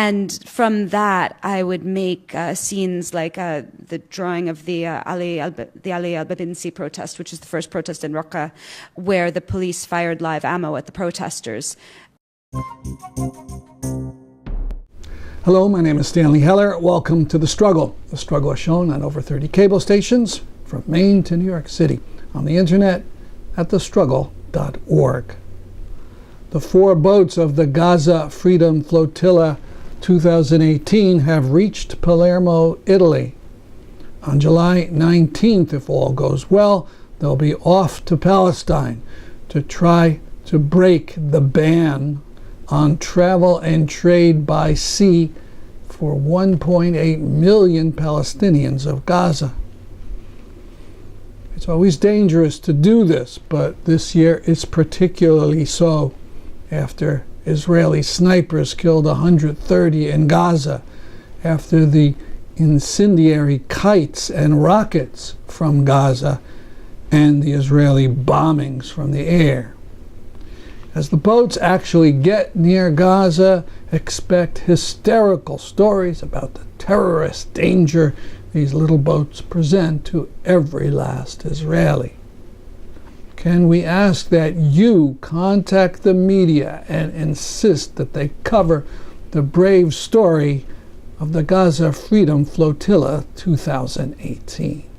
And from that, I would make scenes like the drawing of the Ali al-Babinsi protest, which is the first protest in Raqqa, where the police fired live ammo at the protesters. Hello, my name is Stanley Heller. Welcome to The Struggle. The Struggle is shown on over 30 cable stations from Maine to New York City, on the internet at thestruggle.org. The 4 boats of the Gaza Freedom Flotilla 2018 have reached Palermo, Italy. On July 19th, if all goes well, they'll be off to Palestine to try to break the ban on travel and trade by sea for 1.8 million Palestinians of Gaza. It's always dangerous to do this, but this year it's particularly so after Israeli snipers killed 130 in Gaza, after the incendiary kites and rockets from Gaza, and the Israeli bombings from the air. As the boats actually get near Gaza, expect hysterical stories about the terrorist danger these little boats present to every last Israeli. Can we ask that you contact the media and insist that they cover the brave story of the Gaza Freedom Flotilla 2018?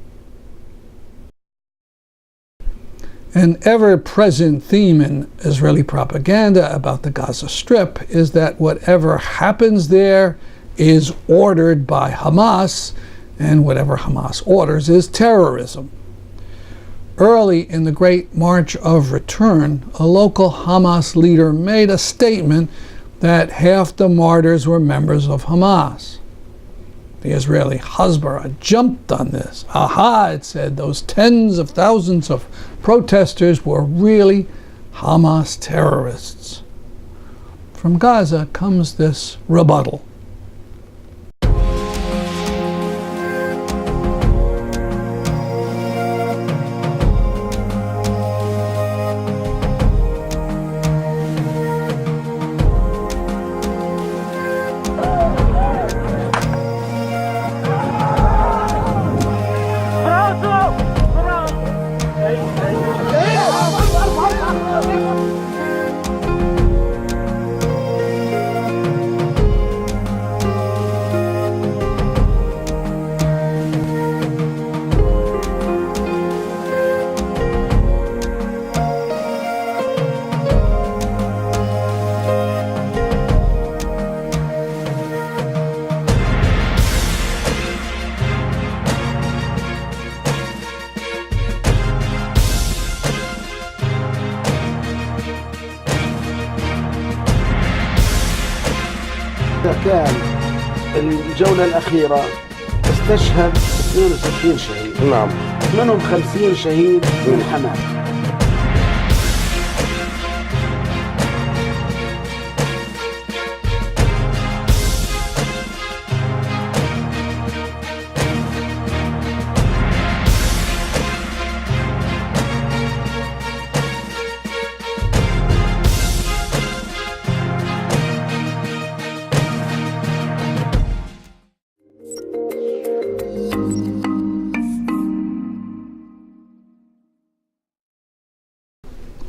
An ever-present theme in Israeli propaganda about the Gaza Strip is that whatever happens there is ordered by Hamas, and whatever Hamas orders is terrorism. Early in the Great March of Return, a local Hamas leader made a statement that half the martyrs were members of Hamas. The Israeli Hasbara jumped on this. Aha, it said, those tens of thousands of protesters were really Hamas terrorists. From Gaza comes this rebuttal. كان الجولة الأخيرة استشهد 62 شهيد، نعم، منهم 50 شهيد من حماس.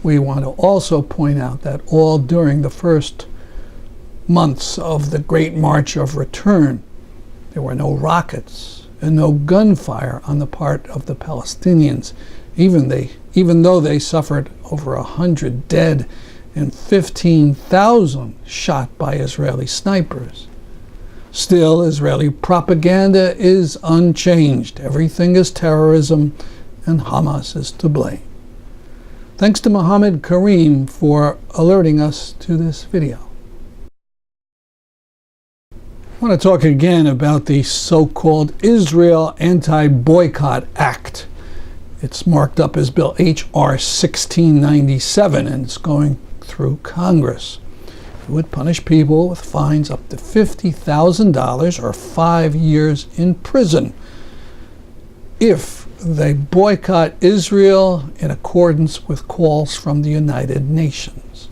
We want to also point out that all during the first months of the Great March of Return, there were no rockets and no gunfire on the part of the Palestinians, even though they suffered over 100 dead and 15,000 shot by Israeli snipers. Still, Israeli propaganda is unchanged. Everything is terrorism, and Hamas is to blame. Thanks to Mohammed Karim for alerting us to this video. I want to talk again about the so-called Israel Anti-Boycott Act. It's marked up as Bill H.R. 1697, and it's going through Congress. It would punish people with fines up to $50,000 or 5 years in prison if they boycott Israel in accordance with calls from the United Nations.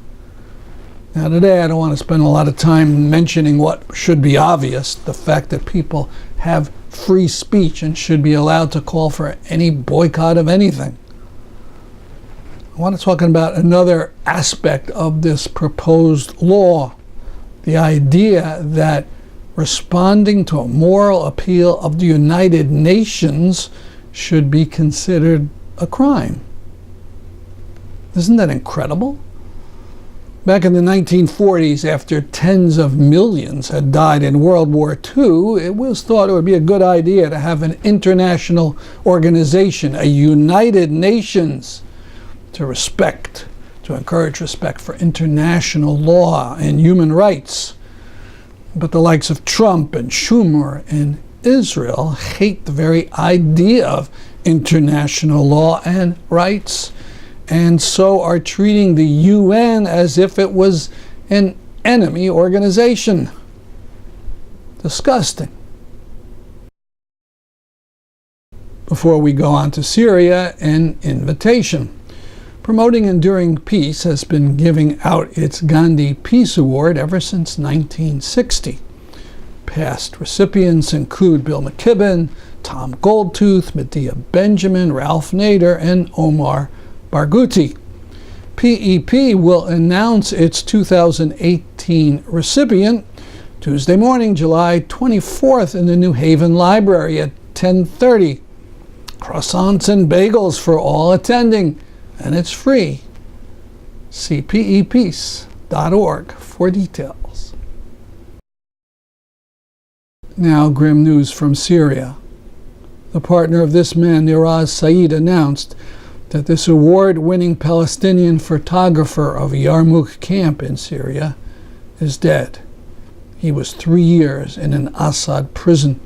Now today I don't want to spend a lot of time mentioning what should be obvious, the fact that people have free speech and should be allowed to call for any boycott of anything. I want to talk about another aspect of this proposed law, the idea that responding to a moral appeal of the United Nations should be considered a crime. Isn't that incredible? Back in the 1940s, after tens of millions had died in World War II, it was thought it would be a good idea to have an international organization, a United Nations, to encourage respect for international law and human rights. But the likes of Trump and Schumer and Israel hate the very idea of international law and rights, and so are treating the UN as if it was an enemy organization. Disgusting. Before we go on to Syria, an invitation. Promoting Enduring Peace has been giving out its Gandhi Peace Award ever since 1960. Past recipients include Bill McKibben, Tom Goldtooth, Medea Benjamin, Ralph Nader, and Omar Barghouti. PEP will announce its 2018 recipient Tuesday morning, July 24th in the New Haven Library at 10:30. Croissants and bagels for all attending, and it's free. See pepeace.org for details. Now, grim news from Syria. The partner of this man, Niraz Said, announced that this award-winning Palestinian photographer of Yarmouk camp in Syria is dead. He was 3 years in an Assad prison.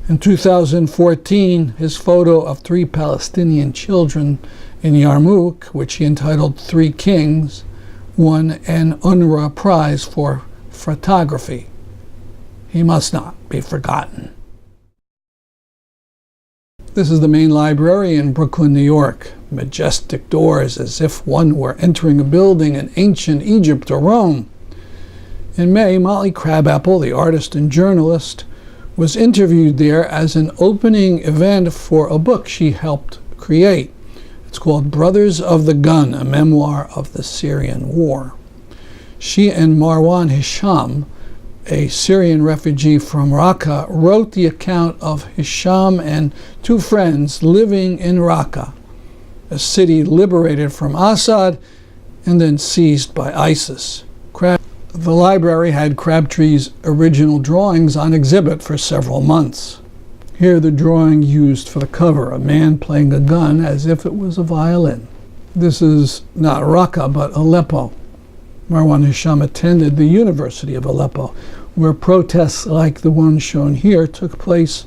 In 2014, his photo of 3 Palestinian children in Yarmouk, which he entitled 3 Kings, won an UNRWA prize for photography. He must not be forgotten. This is the main library in Brooklyn, New York. Majestic doors as if one were entering a building in ancient Egypt or Rome. In May, Molly Crabapple, the artist and journalist, was interviewed there as an opening event for a book she helped create. It's called Brothers of the Gun, a memoir of the Syrian War. She and Marwan Hisham, a Syrian refugee from Raqqa, wrote the account of Hisham and 2 friends living in Raqqa, a city liberated from Assad and then seized by ISIS. The library had Crabtree's original drawings on exhibit for several months. Here the drawing used for the cover, a man playing a gun as if it was a violin. This is not Raqqa, but Aleppo. Marwan Hisham attended the University of Aleppo, where protests like the one shown here took place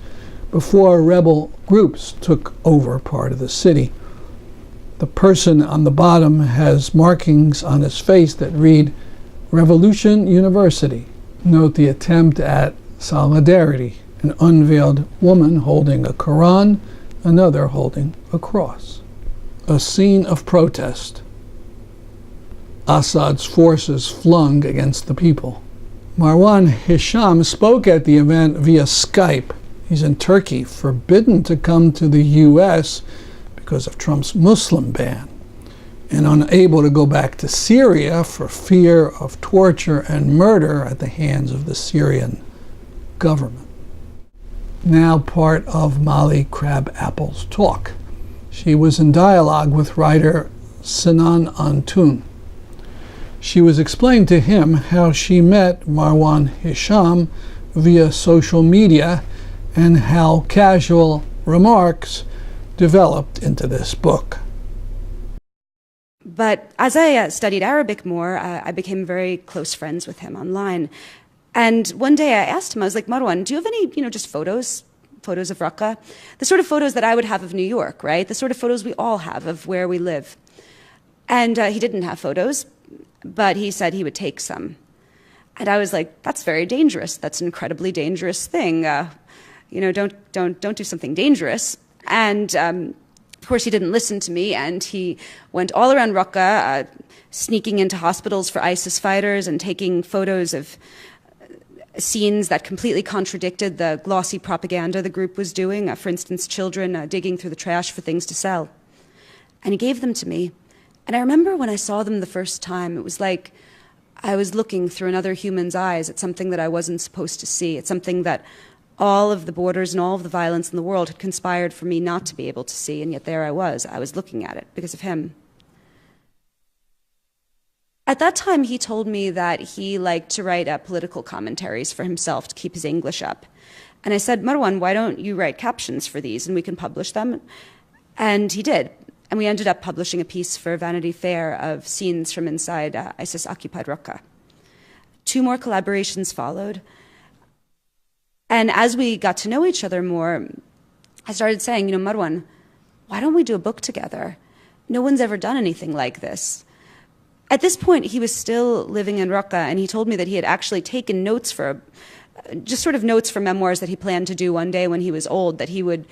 before rebel groups took over part of the city. The person on the bottom has markings on his face that read, Revolution University. Note the attempt at solidarity, an unveiled woman holding a Quran, another holding a cross. A scene of protest. Assad's forces flung against the people. Marwan Hisham spoke at the event via Skype. He's in Turkey, forbidden to come to the U.S. because of Trump's Muslim ban, and unable to go back to Syria for fear of torture and murder at the hands of the Syrian government. Now part of Molly Crabapple's talk. She was in dialogue with writer Sinan Antoun. She was explaining to him how she met Marwan Hisham via social media and how casual remarks developed into this book. But as I studied Arabic more, I became very close friends with him online. And one day I asked him, I was like, Marwan, do you have any, just photos of Raqqa? The sort of photos that I would have of New York, right? The sort of photos we all have of where we live. And he didn't have photos, but he said he would take some. And I was like, that's very dangerous. That's an incredibly dangerous thing. Don't do something dangerous. And Of course, he didn't listen to me, and he went all around Raqqa, sneaking into hospitals for ISIS fighters and taking photos of scenes that completely contradicted the glossy propaganda the group was doing. For instance, children digging through the trash for things to sell. And he gave them to me. And I remember when I saw them the first time, it was like I was looking through another human's eyes at something that I wasn't supposed to see. It's something that all of the borders and all of the violence in the world had conspired for me not to be able to see, and yet there I was looking at it because of him. At that time, he told me that he liked to write political commentaries for himself to keep his English up. And I said, Marwan, why don't you write captions for these and we can publish them? And he did. And we ended up publishing a piece for Vanity Fair of scenes from inside ISIS-occupied Raqqa. 2 more collaborations followed. And as we got to know each other more, I started saying, Marwan, why don't we do a book together? No one's ever done anything like this. At this point, he was still living in Raqqa, and he told me that he had actually taken notes just sort of notes for memoirs that he planned to do one day when he was old, that he would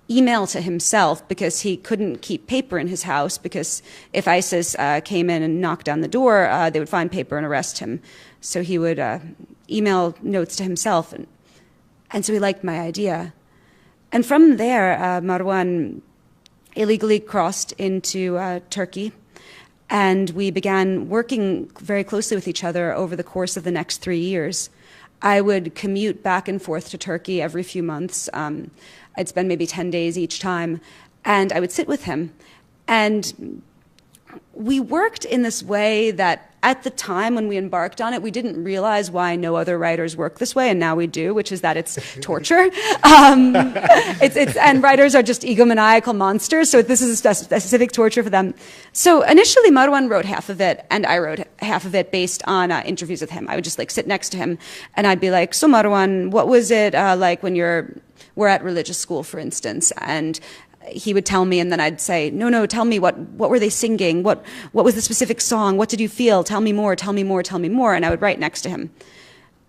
email to himself because he couldn't keep paper in his house, because if ISIS came in and knocked down the door, they would find paper and arrest him. So he would email notes to himself. And so he liked my idea. And from there, Marwan illegally crossed into Turkey, and we began working very closely with each other over the course of the next 3 years. I would commute back and forth to Turkey every few months. I'd spend maybe 10 days each time, and I would sit with him. And we worked in this way that at the time when we embarked on it, we didn't realize why no other writers work this way, and now we do, which is that it's torture. And writers are just egomaniacal monsters, so this is a specific torture for them. So initially, Marwan wrote half of it, and I wrote half of it based on interviews with him. I would just sit next to him, and I'd be like, so Marwan, what was it like when we're at religious school, for instance, and he would tell me, and then I'd say, no, tell me, what were they singing? What was the specific song? What did you feel? Tell me more, tell me more, tell me more. And I would write next to him.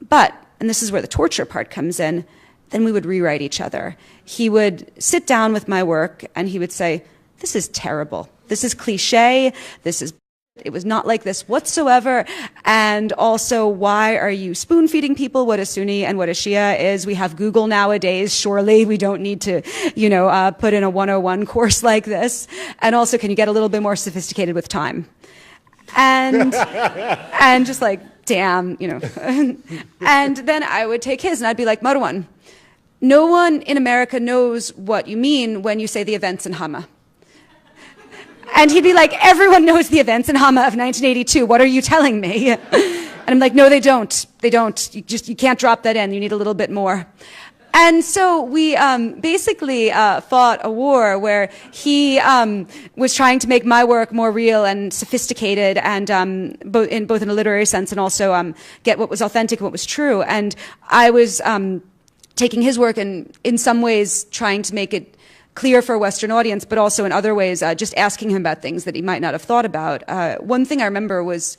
But, and this is where the torture part comes in, then we would rewrite each other. He would sit down with my work and he would say, this is terrible. This is cliche. It was not like this whatsoever. And also, why are you spoon feeding people what a Sunni and what a Shia is? We have Google nowadays. Surely we don't need to, put in a 101 course like this. And also, can you get a little bit more sophisticated with time? And just damn, And then I would take his and I'd be like, Marwan, no one in America knows what you mean when you say the events in Hama. And he'd be like, everyone knows the events in Hama of 1982. What are you telling me? And I'm like, no, they don't. They don't. You can't drop that in. You need a little bit more. And so we basically fought a war where he was trying to make my work more real and sophisticated, and both in a literary sense, and also get what was authentic, what was true. And I was taking his work and in some ways trying to make it clear for a Western audience, but also in other ways just asking him about things that he might not have thought about. One thing I remember was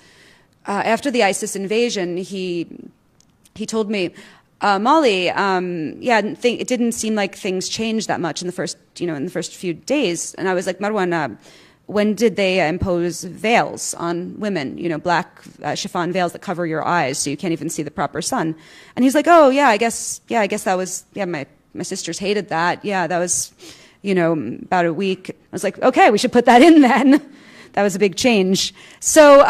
after the ISIS invasion, he told me, Molly, it didn't seem like things changed that much in the first few days. And I was like, Marwan, when did they impose veils on women? Black chiffon veils that cover your eyes so you can't even see the proper sun. And he's like, oh yeah, I guess that was my sisters hated that. Yeah, that was about a week. I was like, okay, we should put that in then. That was a big change. So,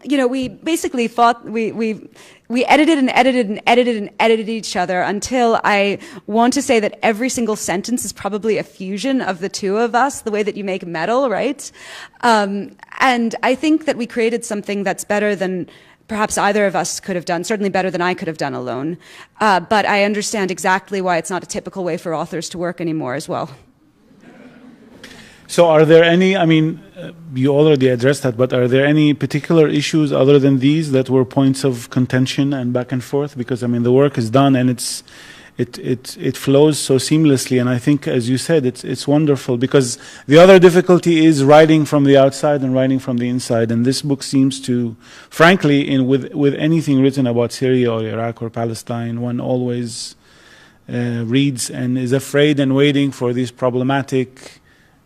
we basically fought, we edited and edited and edited and edited each other until I want to say that every single sentence is probably a fusion of the two of us, the way that you make metal, right? And I think that we created something that's better than perhaps either of us could have done, certainly better than I could have done alone. But I understand exactly why it's not a typical way for authors to work anymore as well. So are there any, you already addressed that, but are there any particular issues other than these that were points of contention and back and forth? Because, the work is done and it flows so seamlessly, and I think, as you said, it's wonderful, because the other difficulty is writing from the outside and writing from the inside, and this book seems to, frankly, with anything written about Syria or Iraq or Palestine, one always reads and is afraid and waiting for these problematic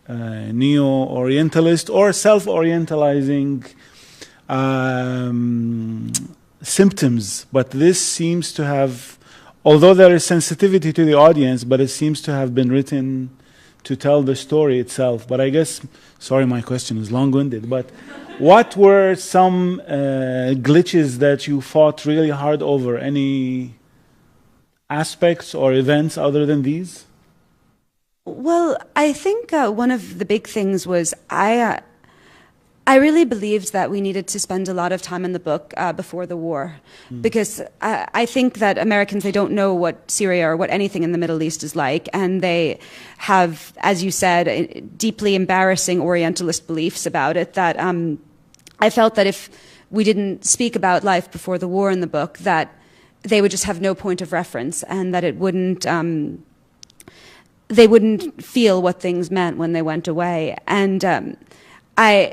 neo-Orientalist or self-orientalizing symptoms, but this seems to have, although there is sensitivity to the audience, but it seems to have been written to tell the story itself. But I guess, sorry, my question is long-winded, but what were some glitches that you fought really hard over? Any aspects or events other than these? Well, I think one of the big things was I really believed that we needed to spend a lot of time in the book before the war, because I think that Americans, they don't know what Syria or what anything in the Middle East is like, and they have, as you said, deeply embarrassing Orientalist beliefs about it, that I felt that if we didn't speak about life before the war in the book, that they would just have no point of reference, and that it wouldn't, they wouldn't feel what things meant when they went away. And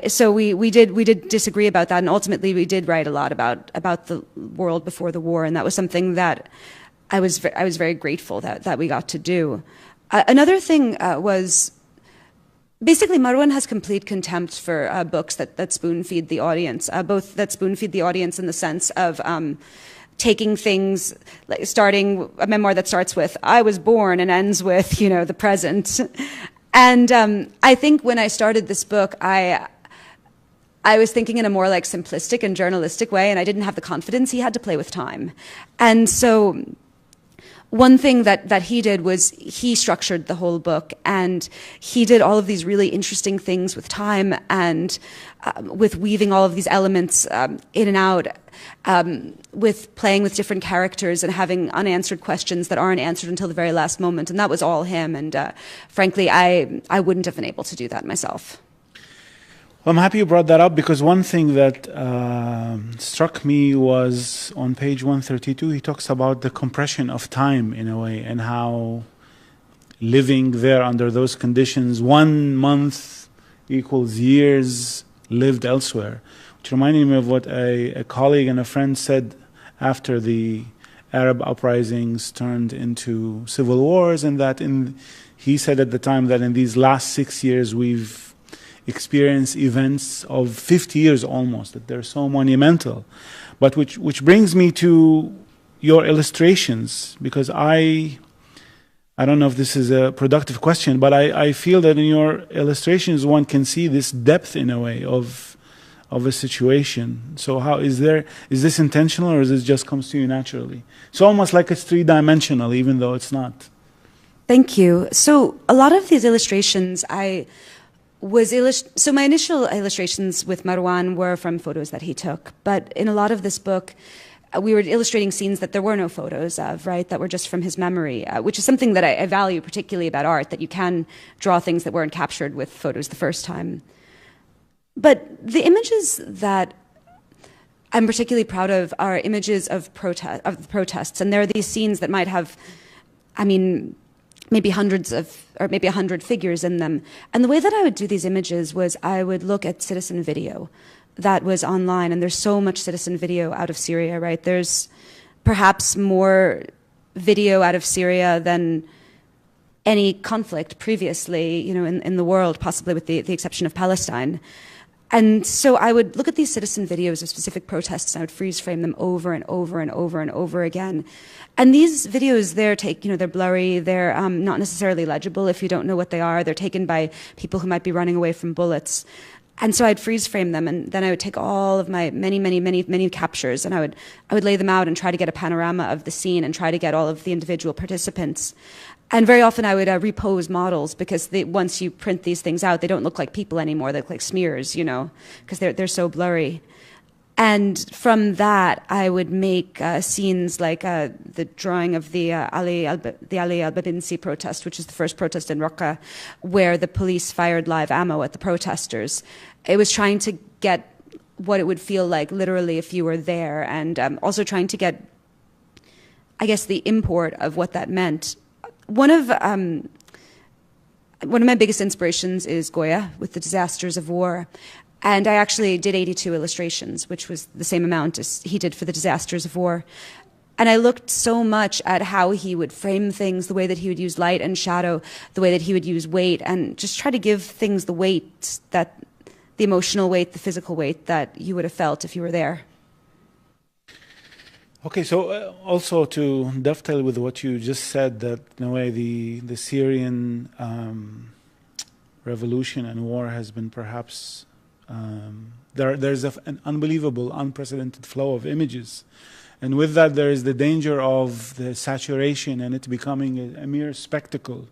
so we did disagree about that, and ultimately we did write a lot about the world before the war, and that was something that I was very grateful that we got to do. Another thing was, basically, Marwan has complete contempt for books that spoon feed the audience, both that spoon feed the audience in the sense of taking things, like starting a memoir that starts with "I was born" and ends with, the present. And I think when I started this book, I was thinking in a more like simplistic and journalistic way, and I didn't have the confidence. He had to play with time. And so one thing that he did was he structured the whole book, and he did all of these really interesting things with time and with weaving all of these elements in and out, with playing with different characters and having unanswered questions that aren't answered until the very last moment. And that was all him. And frankly, I wouldn't have been able to do that myself. Well, I'm happy you brought that up, because one thing that struck me was on page 132, he talks about the compression of time in a way, and how living there under those conditions, 1 month equals years lived elsewhere, which reminded me of what a colleague and a friend said after the Arab uprisings turned into civil wars, and that he said at the time that in these last 6 years we've experience events of 50 years almost, that they're so monumental. But which brings me to your illustrations, because I don't know if this is a productive question, but I feel that in your illustrations one can see this depth in a way of a situation. So how is this intentional, or is it just comes to you naturally? It's almost like it's three-dimensional, even though it's not. Thank you. So a lot of these illustrations so my initial illustrations with Marwan were from photos that he took, but in a lot of this book, we were illustrating scenes that there were no photos of, right, that were just from his memory, which is something that I value particularly about art, that you can draw things that weren't captured with photos the first time. But the images that I'm particularly proud of are images of protests, and there are these scenes that might have, maybe hundreds of, or maybe 100 figures in them. And the way that I would do these images was I would look at citizen video that was online, and there's so much citizen video out of Syria, right? There's perhaps more video out of Syria than any conflict previously, in the world, possibly with the exception of Palestine. And so I would look at these citizen videos of specific protests, and I would freeze frame them over and over and over and over again. And these videos, they're blurry, they're not necessarily legible if you don't know what they are. They're taken by people who might be running away from bullets. And so I'd freeze frame them, and then I would take all of my many captures, and I would lay them out and try to get a panorama of the scene and try to get all of the individual participants. And very often I would repose models, because once you print these things out, they don't look like people anymore. They look like smears, because they're so blurry. And from that, I would make scenes like the drawing of the Ali al-Babinsi protest, which is the first protest in Raqqa, where the police fired live ammo at the protesters. It was trying to get what it would feel like literally if you were there, and also trying to get, I guess, the import of what that meant. One of my biggest inspirations is Goya with the disasters of war. And I actually did 82 illustrations, which was the same amount as he did for the disasters of war. And I looked so much at how he would frame things, the way that he would use light and shadow, the way that he would use weight, and just try to give things the weight, that the emotional weight, the physical weight that you would have felt if you were there. Okay, so also to dovetail with what you just said, that in a way the Syrian revolution and war has been perhaps there's an unbelievable, unprecedented flow of images, and with that there is the danger of the saturation and it becoming a mere spectacle.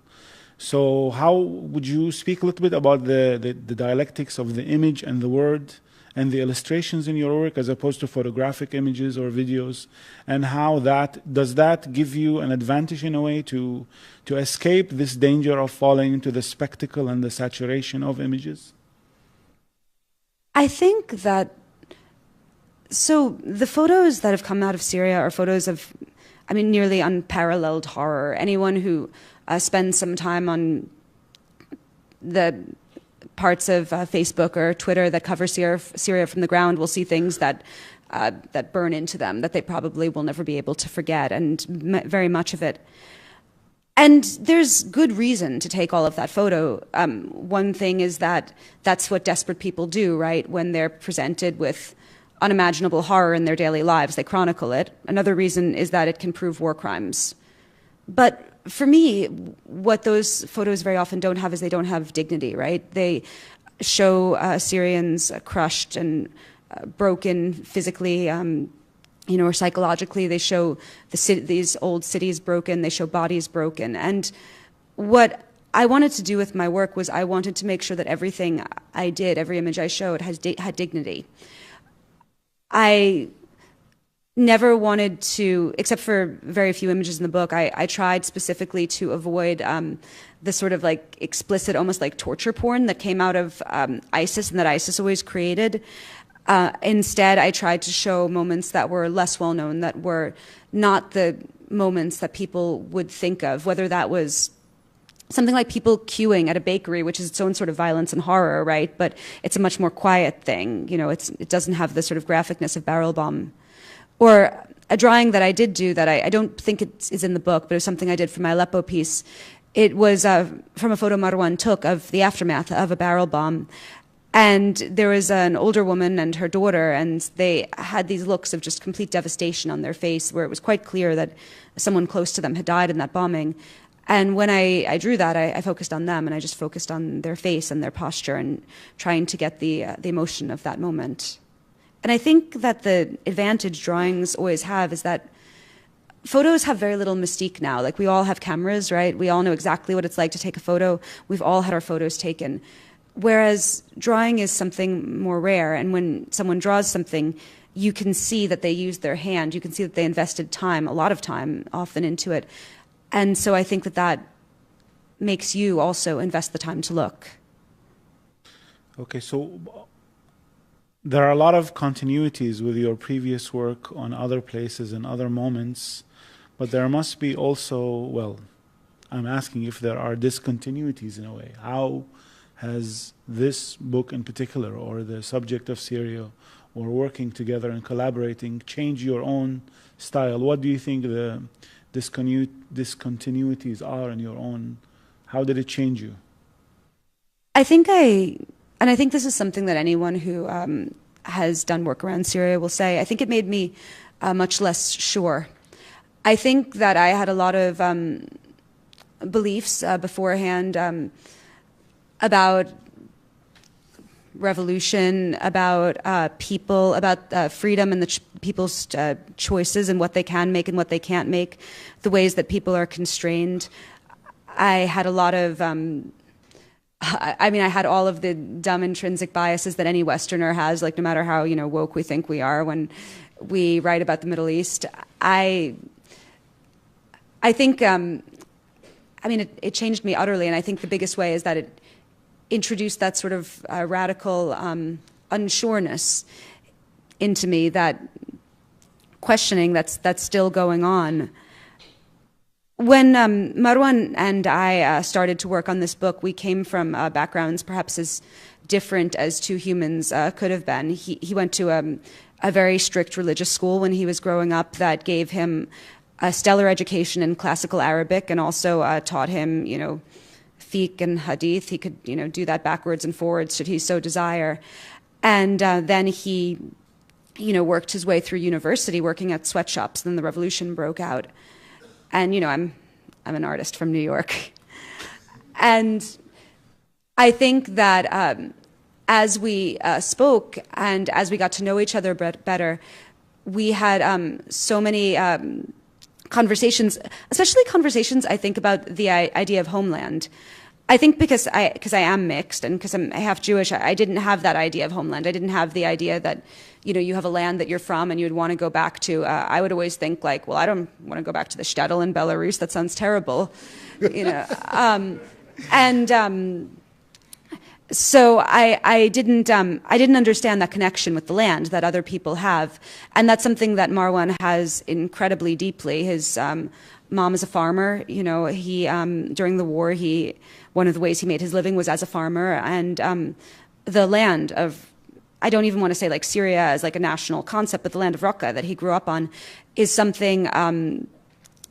So how would you speak a little bit about the dialectics of the image and the word and the illustrations in your work as opposed to photographic images or videos, and how does that give you an advantage in a way to escape this danger of falling into the spectacle and the saturation of images? I think that, so the photos that have come out of Syria are photos of, nearly unparalleled horror. Anyone who spends some time on the parts of Facebook or Twitter that cover Syria from the ground will see things that burn into them, that they probably will never be able to forget, and very much of it. And there's good reason to take all of that photo. One thing is that that's what desperate people do, right? When they're presented with unimaginable horror in their daily lives, they chronicle it. Another reason is that it can prove war crimes. But for me, what those photos very often don't have is they don't have dignity, right? They show Syrians crushed and broken physically, or psychologically. They show these old cities broken. They show bodies broken. And what I wanted to do with my work was I wanted to make sure that everything I did, every image I showed, had dignity. I never wanted to, except for very few images in the book, I tried specifically to avoid the sort of like explicit, almost like torture porn that came out of ISIS and that ISIS always created. Instead, I tried to show moments that were less well known, that were not the moments that people would think of, whether that was something like people queuing at a bakery, which is its own sort of violence and horror, right? But it's a much more quiet thing. It doesn't have the sort of graphicness of barrel bomb. Or a drawing that I did do that I don't think it is in the book, but it was something I did for my Aleppo piece. It was from a photo Marwan took of the aftermath of a barrel bomb. And there was an older woman and her daughter, and they had these looks of just complete devastation on their face, where it was quite clear that someone close to them had died in that bombing. And when I drew that, I focused on them, and I just focused on their face and their posture and trying to get the emotion of that moment. And I think that the advantage drawings always have is that photos have very little mystique now. Like, we all have cameras, right? We all know exactly what it's like to take a photo. We've all had our photos taken. Whereas drawing is something more rare, and when someone draws something, you can see that they used their hand. You can see that they invested time, a lot of time, often into it. And so I think that makes you also invest the time to look. Okay, so there are a lot of continuities with your previous work on other places and other moments, but there must be also, well, I'm asking if there are discontinuities in a way. How has this book in particular, or the subject of Syria, or working together and collaborating, changed your own style? What do you think the discontinuities are in your own? How did it change you? I think this is something that anyone who has done work around Syria will say. I think it made me much less sure. I think that I had a lot of beliefs beforehand about revolution, about people, about freedom and people's choices and what they can make and what they can't make, the ways that people are constrained. I had a lot of, I had all of the dumb intrinsic biases that any Westerner has, like no matter how, woke we think we are when we write about the Middle East. I think, it changed me utterly, and I think the biggest way is that it introduced that sort of radical unsureness into me, that questioning that's still going on. When Marwan and I started to work on this book, we came from backgrounds perhaps as different as two humans could have been. He went to a very strict religious school when he was growing up that gave him a stellar education in classical Arabic and also taught him, fiqh and hadith. He could, do that backwards and forwards should he so desire. And then he, worked his way through university, working at sweatshops. Then the revolution broke out. And, I'm an artist from New York. And I think that as we spoke and as we got to know each other better, we had so many conversations, especially conversations, I think, about the idea of homeland. I think because I am mixed and because I'm half Jewish, I didn't have that idea of homeland. I didn't have the idea that, you have a land that you're from and you'd want to go back to. I would always think like, well, I don't want to go back to the shtetl in Belarus. That sounds terrible, So I didn't understand that connection with the land that other people have, and that's something that Marwan has incredibly deeply. His mom is a farmer. He during the war, one of the ways he made his living was as a farmer, and the land of, I don't even want to say like Syria as like a national concept, but the land of Raqqa that he grew up on is something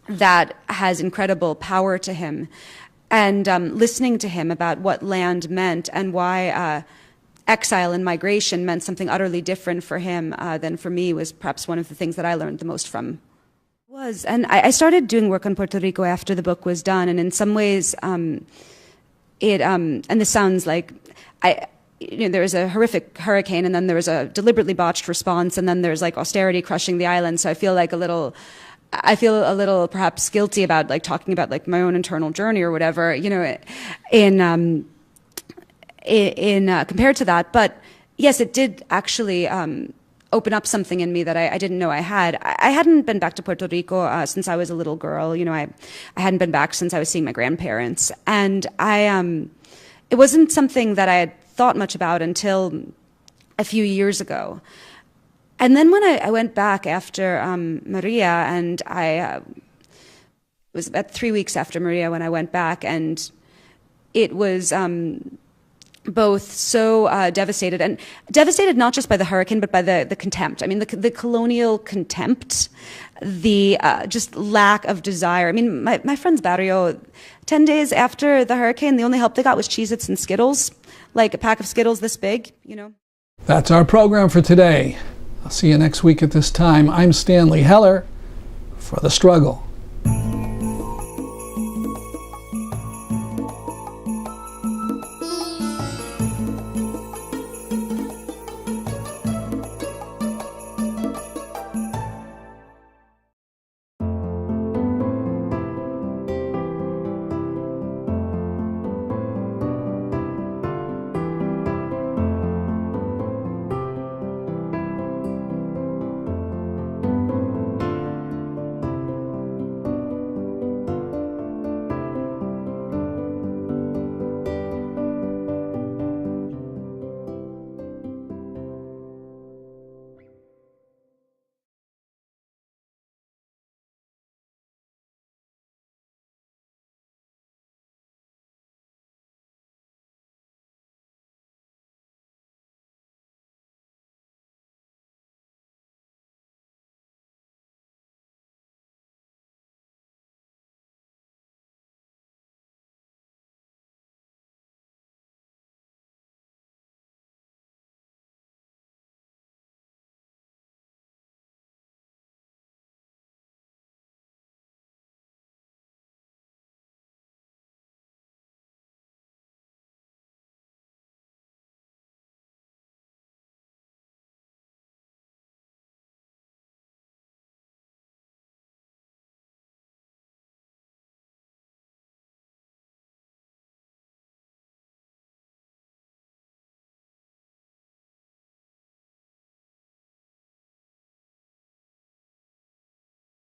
that has incredible power to him. And listening to him about what land meant and why exile and migration meant something utterly different for him than for me was perhaps one of the things that I learned the most from. And I started doing work on Puerto Rico after the book was done, and in some ways, and this sounds like there was a horrific hurricane, and then there was a deliberately botched response, and then there's like austerity crushing the island. So I feel a little perhaps guilty about like talking about like my own internal journey or whatever, in compared to that. But yes, it did actually open up something in me that I didn't know I had. I hadn't been back to Puerto Rico since I was a little girl. I hadn't been back since I was seeing my grandparents, and it wasn't something that I had thought much about until a few years ago. And then when I went back after Maria, and it was about 3 weeks after Maria when I went back, and it was both so devastated not just by the hurricane, but by the contempt. I mean, the colonial contempt, the just lack of desire. I mean, my friend's barrio, 10 days after the hurricane, the only help they got was Cheez-Its and Skittles, like a pack of Skittles this big, That's our program for today. I'll see you next week at this time. I'm Stanley Heller for The Struggle.